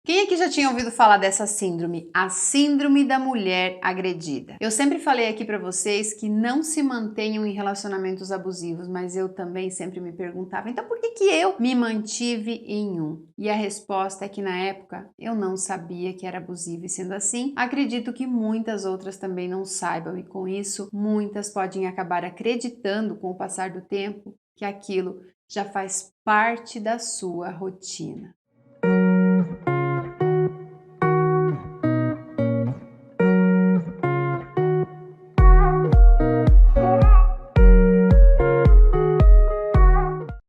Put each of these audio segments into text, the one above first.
Quem aqui já tinha ouvido falar dessa síndrome? A síndrome da mulher agredida. Eu sempre falei aqui pra vocês que não se mantenham em relacionamentos abusivos, mas eu também sempre me perguntava, então por que eu me mantive em um? E a resposta é que na época eu não sabia que era abusivo e sendo assim, acredito que muitas outras também não saibam e com isso muitas podem acabar acreditando com o passar do tempo que aquilo já faz parte da sua rotina.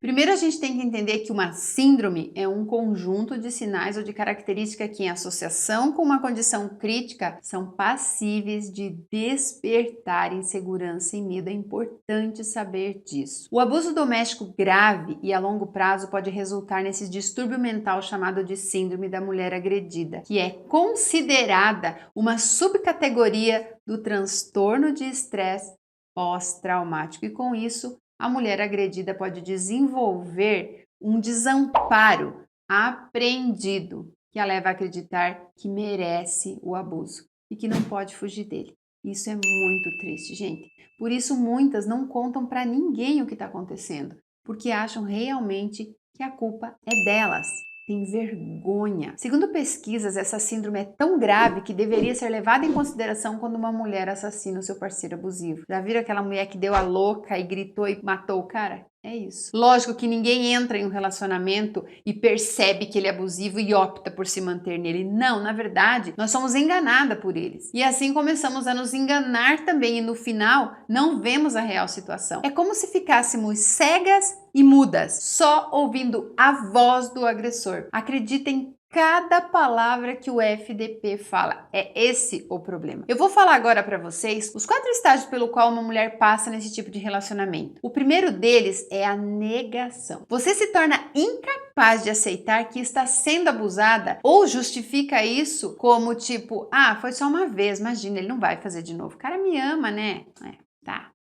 Primeiro a gente tem que entender que uma síndrome é um conjunto de sinais ou de características que, em associação com uma condição crítica, são passíveis de despertar insegurança e medo. É importante saber disso. O abuso doméstico grave e a longo prazo pode resultar nesse distúrbio mental chamado de síndrome da mulher agredida, que é considerada uma subcategoria do transtorno de estresse pós-traumático e com isso a mulher agredida pode desenvolver um desamparo aprendido que a leva a acreditar que merece o abuso e que não pode fugir dele. Isso é muito triste, gente. Por isso muitas não contam para ninguém o que está acontecendo, porque acham realmente que a culpa é delas. Tem vergonha. Segundo pesquisas, essa síndrome é tão grave que deveria ser levada em consideração quando uma mulher assassina o seu parceiro abusivo. Já viram aquela mulher que deu a louca e gritou e matou o cara? É isso. Lógico que ninguém entra em um relacionamento e percebe que ele é abusivo e opta por se manter nele. Não, na verdade, nós somos enganadas por eles. E assim começamos a nos enganar também e no final não vemos a real situação. É como se ficássemos cegas e mudas, só ouvindo a voz do agressor. Acreditem cada palavra que o FDP fala. É esse o problema. Eu vou falar agora para vocês os 4 estágios pelo qual uma mulher passa nesse tipo de relacionamento. O primeiro deles é a negação. Você se torna incapaz de aceitar que está sendo abusada ou justifica isso como tipo, foi só uma vez, imagina, ele não vai fazer de novo. O cara me ama, né? Tá,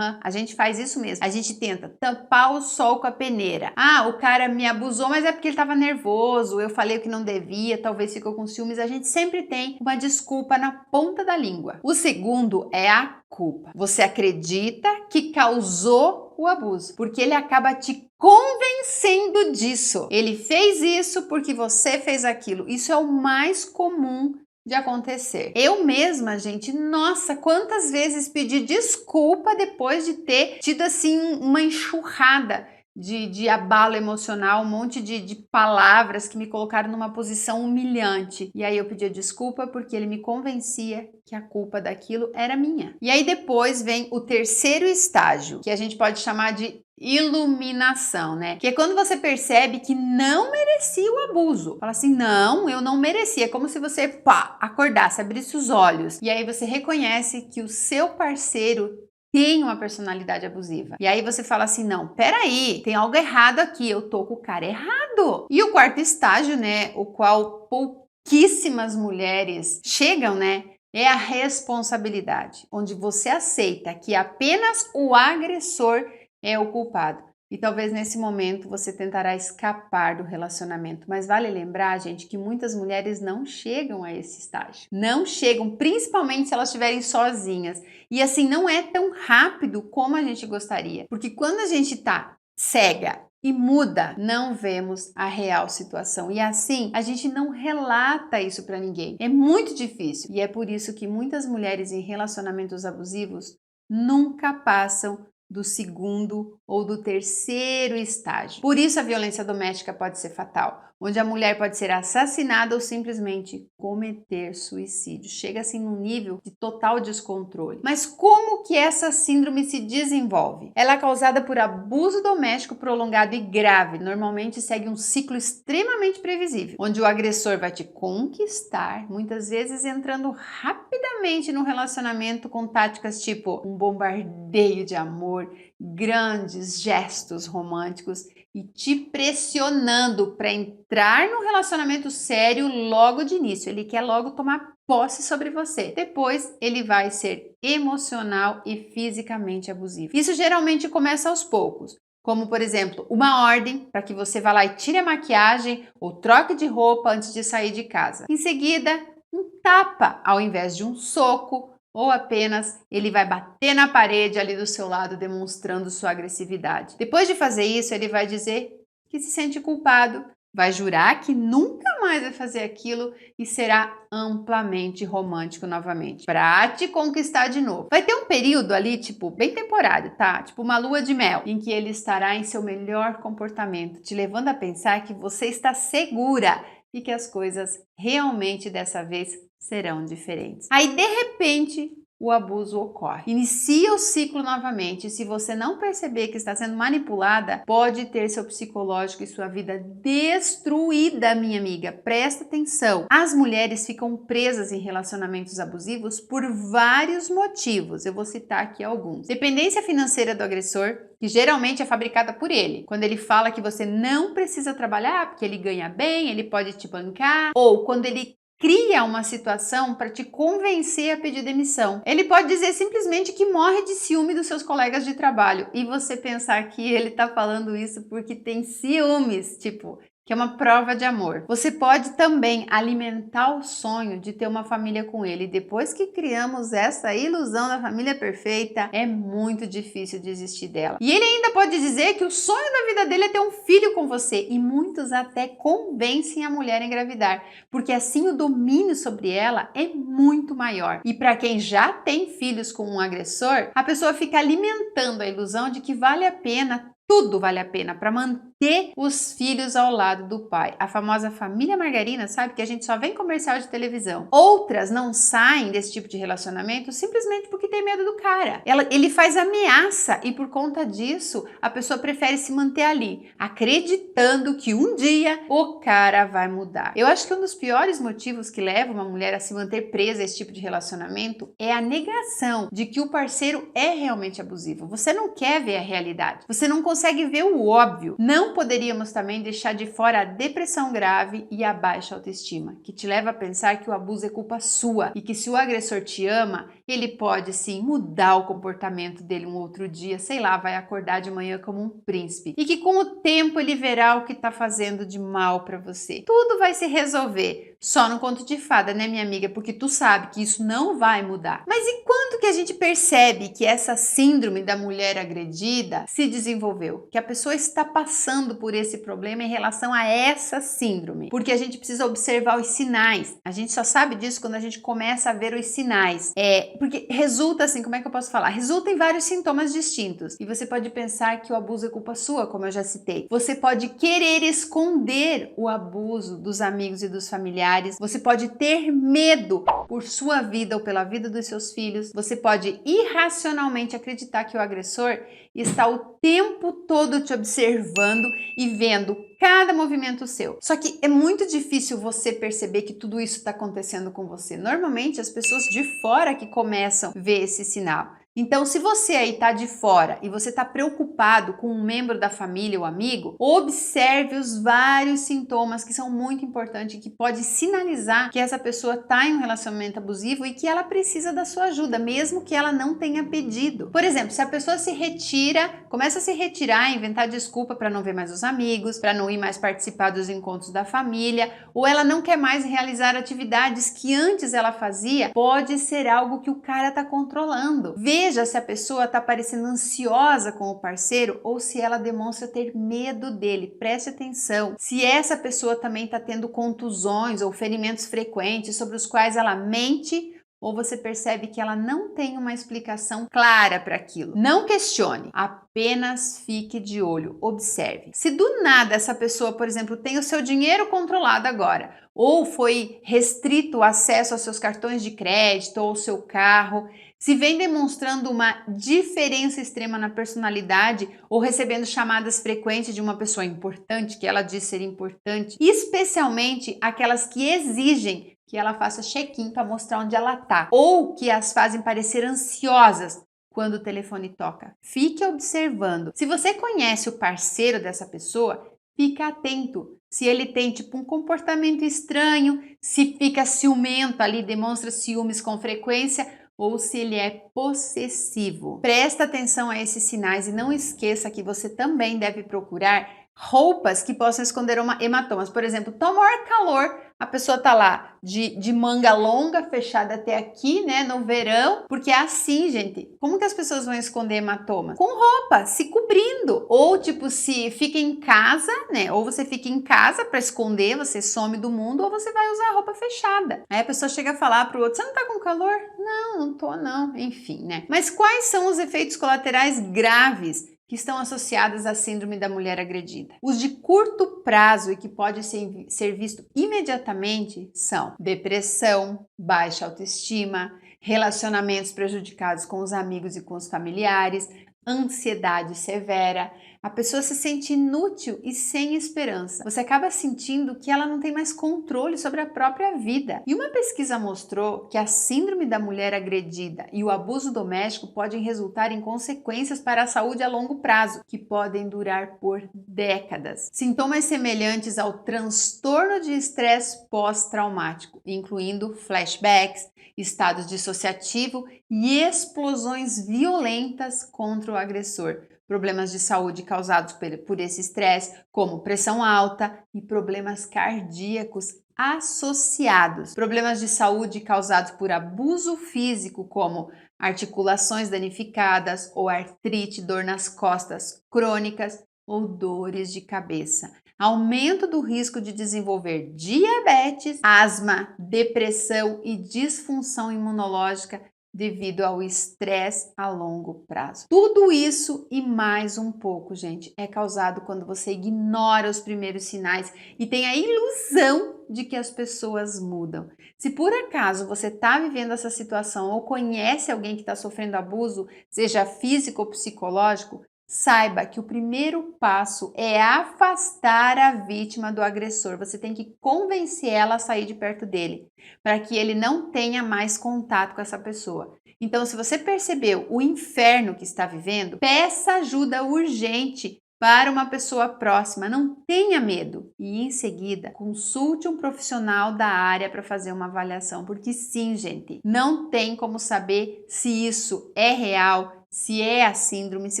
a gente faz isso mesmo. A gente tenta tampar o sol com a peneira. O cara me abusou, mas é porque ele tava nervoso, eu falei o que não devia, talvez ficou com ciúmes. A gente sempre tem uma desculpa na ponta da língua. O segundo é a culpa. Você acredita que causou o abuso, porque ele acaba te convencendo disso. Ele fez isso porque você fez aquilo. Isso é o mais comum de acontecer. Eu mesma, gente, nossa, quantas vezes pedi desculpa depois de ter tido assim uma enxurrada de abalo emocional, um monte de palavras que me colocaram numa posição humilhante. E aí eu pedia desculpa porque ele me convencia que a culpa daquilo era minha. E aí depois vem o terceiro estágio, que a gente pode chamar de iluminação, né? Que é quando você percebe que não merecia o abuso. Fala assim, não, eu não merecia. É como se você, acordasse, abrisse os olhos. E aí você reconhece que o seu parceiro tem uma personalidade abusiva. E aí você fala assim, não, peraí, tem algo errado aqui, eu tô com o cara errado. E o quarto estágio, né, o qual pouquíssimas mulheres chegam, né, é a responsabilidade, onde você aceita que apenas o agressor é o culpado. E talvez nesse momento você tentará escapar do relacionamento. Mas vale lembrar, gente, que muitas mulheres não chegam a esse estágio. Não chegam, principalmente se elas estiverem sozinhas. E assim, não é tão rápido como a gente gostaria. Porque quando a gente tá cega e muda, não vemos a real situação. E assim, a gente não relata isso para ninguém. É muito difícil. E é por isso que muitas mulheres em relacionamentos abusivos nunca passam do segundo ou do terceiro estágio. Por isso a violência doméstica pode ser fatal, onde a mulher pode ser assassinada ou simplesmente cometer suicídio. Chega assim num nível de total descontrole. Mas como que essa síndrome se desenvolve? Ela é causada por abuso doméstico prolongado e grave. Normalmente segue um ciclo extremamente previsível, onde o agressor vai te conquistar, muitas vezes entrando rapidamente no relacionamento com táticas tipo um bombardeio de amor, grandes gestos românticos e te pressionando para entrar no relacionamento sério logo de início. Ele quer logo tomar posse sobre você. Depois ele vai ser emocional e fisicamente abusivo. Isso geralmente começa aos poucos. como por exemplo, uma ordem para que você vá lá e tire a maquiagem ou troque de roupa antes de sair de casa. Em seguida, um tapa ao invés de um soco, ou apenas ele vai bater na parede ali do seu lado, demonstrando sua agressividade. Depois de fazer isso, ele vai dizer que se sente culpado, vai jurar que nunca mais vai fazer aquilo e será amplamente romântico novamente, pra te conquistar de novo. Vai ter um período ali, tipo, bem temporário, tá? Tipo uma lua de mel, em que ele estará em seu melhor comportamento, te levando a pensar que você está segura e que as coisas realmente dessa vez serão diferentes. Aí, de repente, o abuso ocorre. Inicia o ciclo novamente. E se você não perceber que está sendo manipulada, pode ter seu psicológico e sua vida destruída, minha amiga. Presta atenção. As mulheres ficam presas em relacionamentos abusivos por vários motivos. Eu vou citar aqui alguns. Dependência financeira do agressor, que geralmente é fabricada por ele. Quando ele fala que você não precisa trabalhar porque ele ganha bem, ele pode te bancar, ou quando ele cria uma situação para te convencer a pedir demissão. Ele pode dizer simplesmente que morre de ciúme dos seus colegas de trabalho e você pensar que ele está falando isso porque tem ciúmes, tipo, que é uma prova de amor. Você pode também alimentar o sonho de ter uma família com ele. Depois que criamos essa ilusão da família perfeita, é muito difícil desistir dela. E ele ainda pode dizer que o sonho da vida dele é ter um filho com você. E muitos até convencem a mulher a engravidar, porque assim o domínio sobre ela é muito maior. E para quem já tem filhos com um agressor, a pessoa fica alimentando a ilusão de que vale a pena, tudo vale a pena para manter os filhos ao lado do pai. A famosa família margarina, sabe, que a gente só vê em comercial de televisão. Outras não saem desse tipo de relacionamento simplesmente porque tem medo do cara. Ele faz ameaça e por conta disso a pessoa prefere se manter ali, acreditando que um dia o cara vai mudar. Eu acho que um dos piores motivos que leva uma mulher a se manter presa a esse tipo de relacionamento é a negação de que o parceiro é realmente abusivo. Você não quer ver a realidade. Você não consegue ver o óbvio. Não poderíamos também deixar de fora a depressão grave e a baixa autoestima, que te leva a pensar que o abuso é culpa sua e que se o agressor te ama, ele pode sim mudar o comportamento dele um outro dia, sei lá, vai acordar de manhã como um príncipe. E que com o tempo ele verá o que está fazendo de mal para você. Tudo vai se resolver. Só no conto de fada, né, minha amiga? Porque tu sabe que isso não vai mudar. Mas e quando que a gente percebe que essa síndrome da mulher agredida se desenvolveu? Que a pessoa está passando por esse problema em relação a essa síndrome? Porque a gente precisa observar os sinais. A gente só sabe disso quando a gente começa a ver os sinais. Porque resulta assim, como é que eu posso falar? Resulta em vários sintomas distintos. E você pode pensar que o abuso é culpa sua, como eu já citei. Você pode querer esconder o abuso dos amigos e dos familiares. Você pode ter medo por sua vida ou pela vida dos seus filhos. Você pode irracionalmente acreditar que o agressor está o tempo todo te observando e vendo cada movimento seu. Só que é muito difícil você perceber que tudo isso está acontecendo com você. Normalmente as pessoas de fora que começam a ver esse sinal. Então, se você aí está de fora e você está preocupado com um membro da família ou amigo, observe os vários sintomas que são muito importantes e que pode sinalizar que essa pessoa está em um relacionamento abusivo e que ela precisa da sua ajuda, mesmo que ela não tenha pedido. Por exemplo, se a pessoa se retira, começa a se retirar, inventar desculpa para não ver mais os amigos, para não ir mais participar dos encontros da família, ou ela não quer mais realizar atividades que antes ela fazia, pode ser algo que o cara está controlando. Veja se a pessoa está parecendo ansiosa com o parceiro ou se ela demonstra ter medo dele. Preste atenção. Se essa pessoa também está tendo contusões ou ferimentos frequentes sobre os quais ela mente, ou você percebe que ela não tem uma explicação clara para aquilo. Não questione, apenas fique de olho, observe. Se do nada essa pessoa, por exemplo, tem o seu dinheiro controlado agora, ou foi restrito o acesso aos seus cartões de crédito ou ao seu carro, se vem demonstrando uma diferença extrema na personalidade ou recebendo chamadas frequentes de uma pessoa importante, que ela diz ser importante, especialmente aquelas que exigem que ela faça check-in para mostrar onde ela tá, ou que as fazem parecer ansiosas quando o telefone toca. Fique observando. Se você conhece o parceiro dessa pessoa, fica atento. Se ele tem tipo um comportamento estranho, se fica ciumento ali, demonstra ciúmes com frequência, ou se ele é possessivo. Presta atenção a esses sinais e não esqueça que você também deve procurar roupas que possam esconder hematomas. Por exemplo, tá o maior calor, a pessoa tá lá de manga longa, fechada até aqui, né, no verão, porque é assim, gente. Como que as pessoas vão esconder hematomas? Com roupa, se cobrindo. Ou tipo, se fica em casa, né, ou você fica em casa para esconder, você some do mundo, ou você vai usar roupa fechada. Aí a pessoa chega a falar pro outro, você não tá com calor? Não tô não. Enfim, né. Mas quais são os efeitos colaterais graves que estão associadas à síndrome da mulher agredida? Os de curto prazo e que pode ser visto imediatamente são depressão, baixa autoestima, relacionamentos prejudicados com os amigos e com os familiares, ansiedade severa, a pessoa se sente inútil e sem esperança. Você acaba sentindo que ela não tem mais controle sobre a própria vida. E uma pesquisa mostrou que a síndrome da mulher agredida e o abuso doméstico podem resultar em consequências para a saúde a longo prazo, que podem durar por décadas. Sintomas semelhantes ao transtorno de estresse pós-traumático, incluindo flashbacks, estados dissociativo e explosões violentas contra o agressor. Problemas de saúde causados por esse estresse, como pressão alta e problemas cardíacos associados. Problemas de saúde causados por abuso físico, como articulações danificadas ou artrite, dor nas costas crônicas ou dores de cabeça. Aumento do risco de desenvolver diabetes, asma, depressão e disfunção imunológica devido ao estresse a longo prazo. Tudo isso e mais um pouco, gente, é causado quando você ignora os primeiros sinais e tem a ilusão de que as pessoas mudam. Se por acaso você está vivendo essa situação ou conhece alguém que está sofrendo abuso, seja físico ou psicológico, saiba que o primeiro passo é afastar a vítima do agressor. Você tem que convencer ela a sair de perto dele, para que ele não tenha mais contato com essa pessoa. Então, se você percebeu o inferno que está vivendo, peça ajuda urgente para uma pessoa próxima. Não tenha medo. E em seguida, consulte um profissional da área para fazer uma avaliação. Porque sim, gente, não tem como saber se isso é real, se é a síndrome, se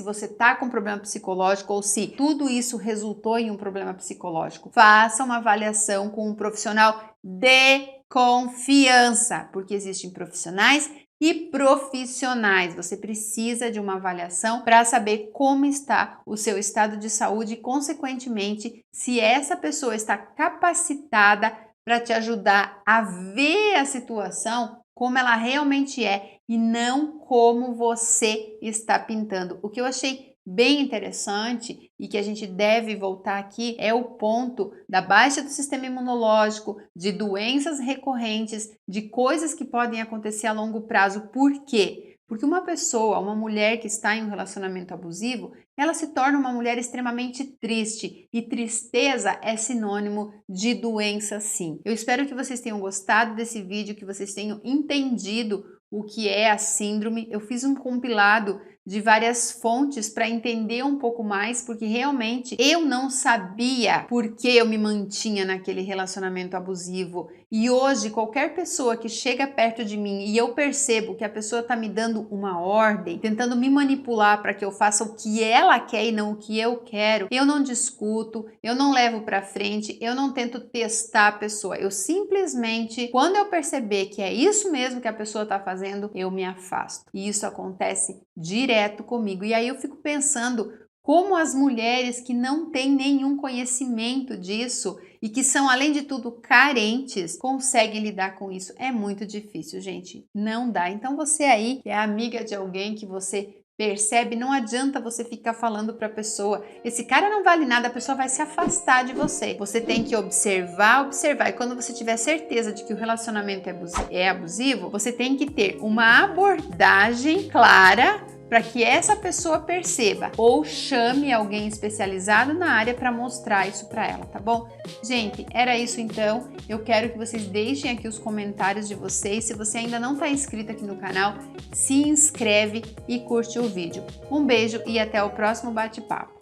você está com problema psicológico ou se tudo isso resultou em um problema psicológico. Faça uma avaliação com um profissional de confiança, porque existem profissionais e profissionais. Você precisa de uma avaliação para saber como está o seu estado de saúde e, consequentemente, se essa pessoa está capacitada para te ajudar a ver a situação como ela realmente é e não como você está pintando. O que eu achei bem interessante e que a gente deve voltar aqui é o ponto da baixa do sistema imunológico, de doenças recorrentes, de coisas que podem acontecer a longo prazo. Por quê? Porque uma pessoa, uma mulher que está em um relacionamento abusivo, ela se torna uma mulher extremamente triste e tristeza é sinônimo de doença sim. Eu espero que vocês tenham gostado desse vídeo, que vocês tenham entendido o que é a síndrome. Eu fiz um compilado de várias fontes para entender um pouco mais, porque realmente eu não sabia por que eu me mantinha naquele relacionamento abusivo. E hoje, qualquer pessoa que chega perto de mim e eu percebo que a pessoa está me dando uma ordem, tentando me manipular para que eu faça o que ela quer e não o que eu quero, eu não discuto, eu não levo para frente, eu não tento testar a pessoa. Eu simplesmente, quando eu perceber que é isso mesmo que a pessoa está fazendo, eu me afasto. E isso acontece direto comigo. E aí eu fico pensando como as mulheres que não têm nenhum conhecimento disso e que são, além de tudo, carentes, conseguem lidar com isso. É muito difícil, gente. Não dá. Então você aí, que é amiga de alguém que você percebe, não adianta você ficar falando para a pessoa, esse cara não vale nada, a pessoa vai se afastar de você. Você tem que observar. E quando você tiver certeza de que o relacionamento é abusivo, você tem que ter uma abordagem clara para que essa pessoa perceba, ou chame alguém especializado na área para mostrar isso para ela, tá bom? Gente, era isso então. Eu quero que vocês deixem aqui os comentários de vocês. Se você ainda não está inscrito aqui no canal, se inscreve e curte o vídeo. Um beijo e até o próximo bate-papo.